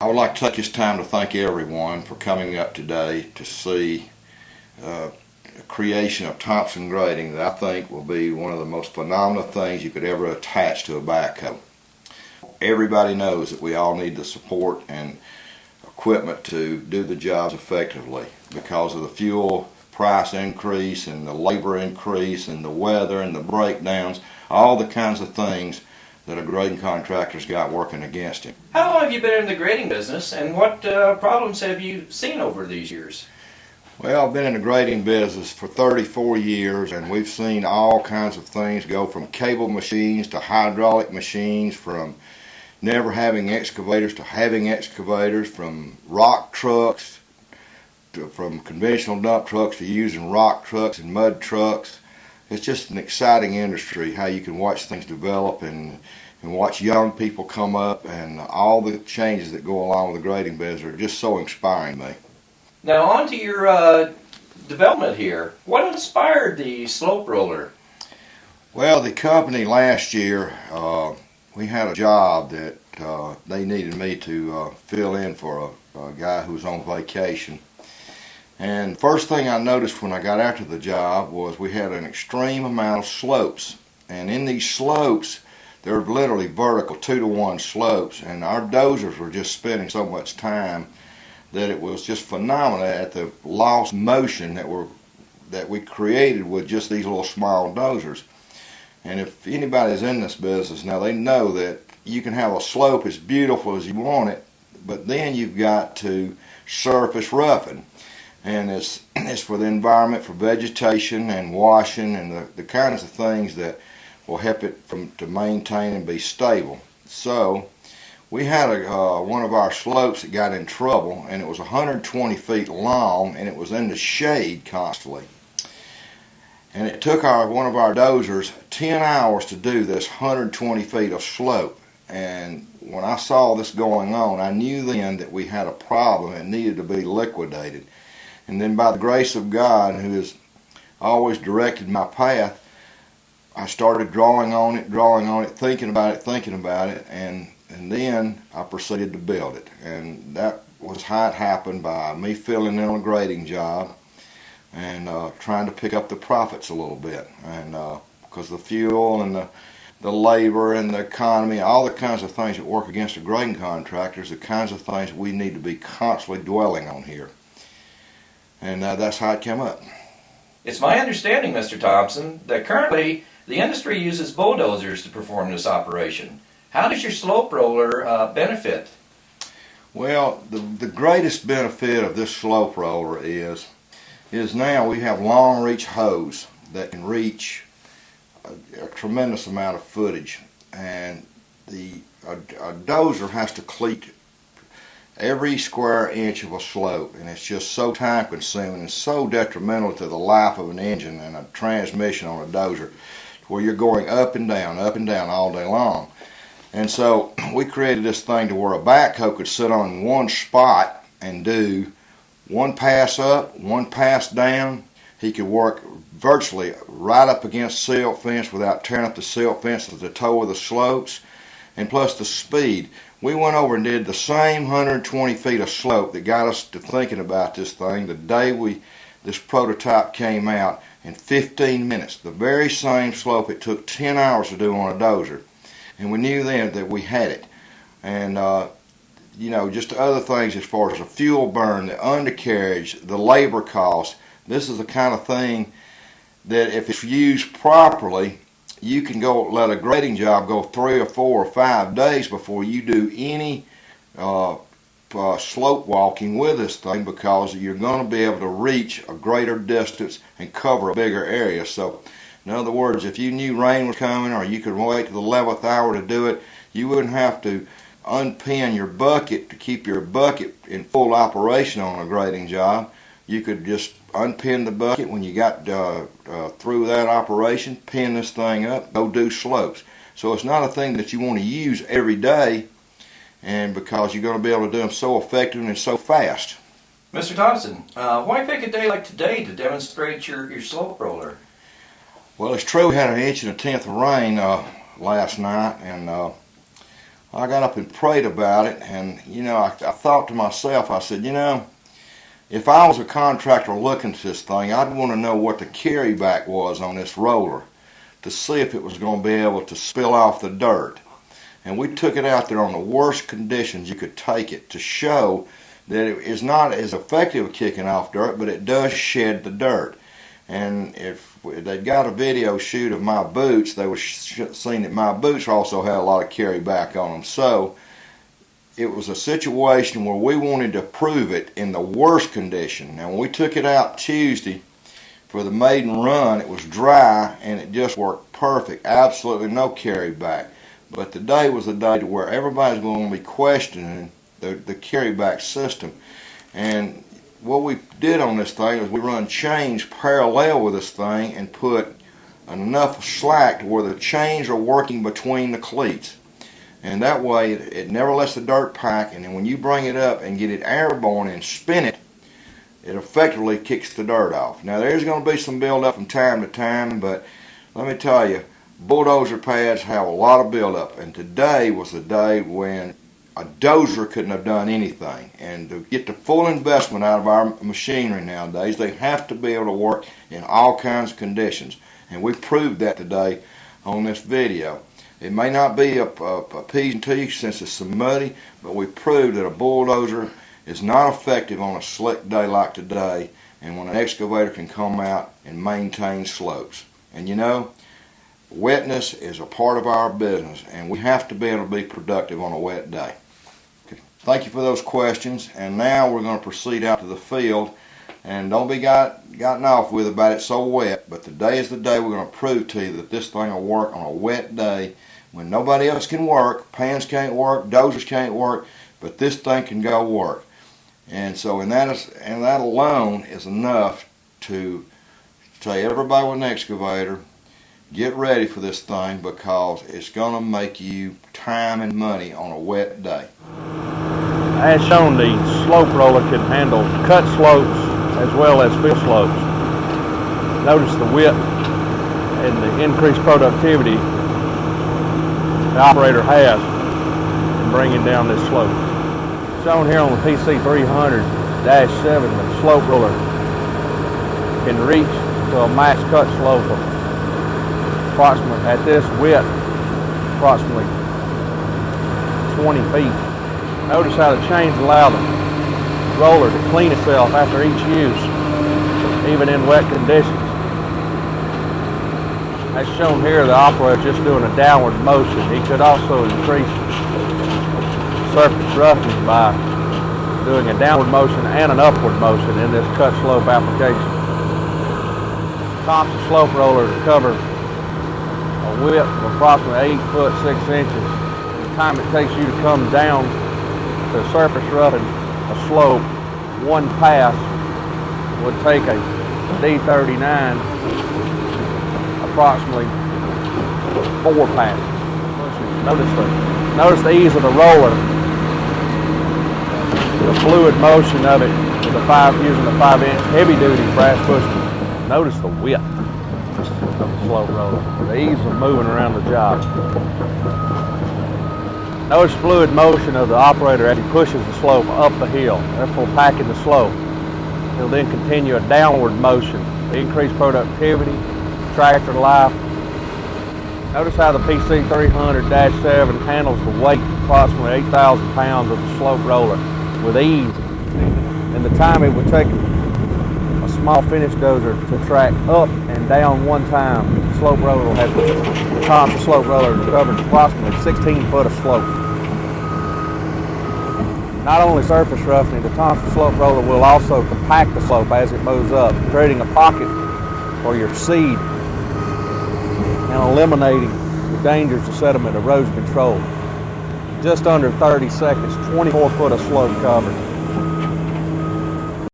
I would like to take this time to thank everyone for coming up today to see the creation of Thompson grading that I think will be one of the most phenomenal things you could ever attach to a backhoe. Everybody knows that we all need the support and equipment to do the jobs effectively because of the fuel price increase and the labor increase and the weather and the breakdowns, all the kinds of things that a grading contractor's got working against him. How long have you been in the grading business, and what problems have you seen over these years? Well, I've been in the grading business for 34 years, and we've seen all kinds of things go from cable machines to hydraulic machines, from never having excavators to having excavators, from rock trucks from conventional dump trucks to using rock trucks and mud trucks. It's just an exciting industry, how you can watch things develop and watch young people come up, and all the changes that go along with the grading business are just so inspiring to me. Now on to your development here. What inspired the slope roller? Well, the company last year, we had a job that they needed me to fill in for a guy who was on vacation. And first thing I noticed when I got after the job was we had an extreme amount of slopes. And in these slopes, they're literally vertical 2-to-1 slopes, and our dozers were just spending so much time that it was just phenomenal at the lost motion that we created with just these little small dozers. And if anybody's in this business now, they know that you can have a slope as beautiful as you want it, but then you've got to surface roughing. And it's for the environment, for vegetation and washing and the kinds of things that will help it to maintain and be stable. So we had one of our slopes that got in trouble, and it was 120 feet long, and it was in the shade constantly. And it took one of our dozers 10 hours to do this 120 feet of slope. And when I saw this going on, I knew then that we had a problem and needed to be liquidated. And then by the grace of God, who has always directed my path, I started drawing on it, thinking about it, and then I proceeded to build it. And that was how it happened, by me filling in on a grading job and trying to pick up the profits a little bit. And because the fuel and the labor and the economy, all the kinds of things that work against a grading contractor is the kinds of things we need to be constantly dwelling on here. And that's how it came up. It's my understanding, Mr. Thompson, that currently the industry uses bulldozers to perform this operation. How does your slope roller benefit? Well, the greatest benefit of this slope roller is now we have long reach hose that can reach a tremendous amount of footage, and a dozer has to cleat every square inch of a slope, and it's just so time consuming and so detrimental to the life of an engine and a transmission on a dozer, where you're going up and down all day long. And so we created this thing to where a backhoe could sit on one spot and do one pass up, one pass down. He could work virtually right up against silt fence without tearing up the silt fence at the toe of the slopes, and plus the speed. We went over and did the same 120 feet of slope that got us to thinking about this thing the day this prototype came out, in 15 minutes. The very same slope it took 10 hours to do on a dozer. And we knew then that we had it. And just other things as far as the fuel burn, the undercarriage, the labor cost. This is the kind of thing that if it's used properly, you can go let a grading job go 3 or 4 or 5 days before you do any slope walking with this thing, because you're going to be able to reach a greater distance and cover a bigger area. So in other words, if you knew rain was coming, or you could wait to the 11th hour to do it, you wouldn't have to unpin your bucket to keep your bucket in full operation on a grading job. You could just unpin the bucket when you got through that operation, pin this thing up, go do slopes. So it's not a thing that you want to use every day, and because you're going to be able to do them so effective and so fast. Mr. Thompson, why pick a day like today to demonstrate your slope roller? Well, it's true we had 1 1/10 of rain last night, and I got up and prayed about it, and I thought to myself, I said, if I was a contractor looking at this thing, I'd want to know what the carryback was on this roller to see if it was going to be able to spill off the dirt. And we took it out there on the worst conditions you could take it to show that it is not as effective at kicking off dirt, but it does shed the dirt. And if they'd got a video shoot of my boots, they would seen that my boots also had a lot of carryback on them. So it was a situation where we wanted to prove it in the worst condition. Now when we took it out Tuesday for the maiden run, it was dry and it just worked perfect, absolutely no carryback. But today was the day to where everybody's going to be questioning the carryback system. And what we did on this thing is we run chains parallel with this thing and put enough slack to where the chains are working between the cleats. And that way it never lets the dirt pack, and then when you bring it up and get it airborne and spin it, it effectively kicks the dirt off. Now there's going to be some buildup from time to time, but let me tell you, bulldozer pads have a lot of buildup, and today was the day when a dozer couldn't have done anything. And to get the full investment out of our machinery nowadays, they have to be able to work in all kinds of conditions, and we proved that today on this video. It may not be a P's and T's since it's so muddy, but we proved that a bulldozer is not effective on a slick day like today, and when an excavator can come out and maintain slopes. And wetness is a part of our business, and we have to be able to be productive on a wet day. Okay. Thank you for those questions, and now we're going to proceed out to the field. And don't be gotten off with about it so wet, but today is the day we're going to prove to you that this thing will work on a wet day when nobody else can work, pans can't work, dozers can't work, but this thing can go work. And so that alone is enough to tell everybody with an excavator, get ready for this thing, because it's going to make you time and money on a wet day. As shown, the slope roller can handle cut slopes as well as fill slopes. Notice the width and the increased productivity the operator has in bringing down this slope. Shown here on the PC300-7, the slope roller can reach to a max cut slope of approximately, at this width, approximately 20 feet. Notice how the chains allow the roller to clean itself after each use, even in wet conditions. As shown here, the operator is just doing a downward motion. He could also increase surface roughness by doing a downward motion and an upward motion in this cut slope application. Thompson Slope roller to cover a width of approximately 8 foot 6 inches. The time it takes you to come down to surface roughen a slope, one pass would take a D39 approximately 4 passes. Notice the ease of the roller, the fluid motion of it with using the 5-inch heavy-duty brass bushing. Notice the width of the slope roller, the ease of moving around the job. Notice fluid motion of the operator as he pushes the slope up the hill, therefore packing the slope. He'll then continue a downward motion to increase productivity, tractor life. Notice how the PC300-7 handles the weight, approximately 8,000 pounds of the slope roller, with ease. And the time it would take a small finish dozer to track up and down one time, the slope roller will have the Thompson Slope roller covers approximately 16 foot of slope. Not only surface roughening, the Thompson Slope roller will also compact the slope as it moves up, creating a pocket for your seed and eliminating the dangers of sediment erosion control. Just under 30 seconds, 24 foot of slope covered.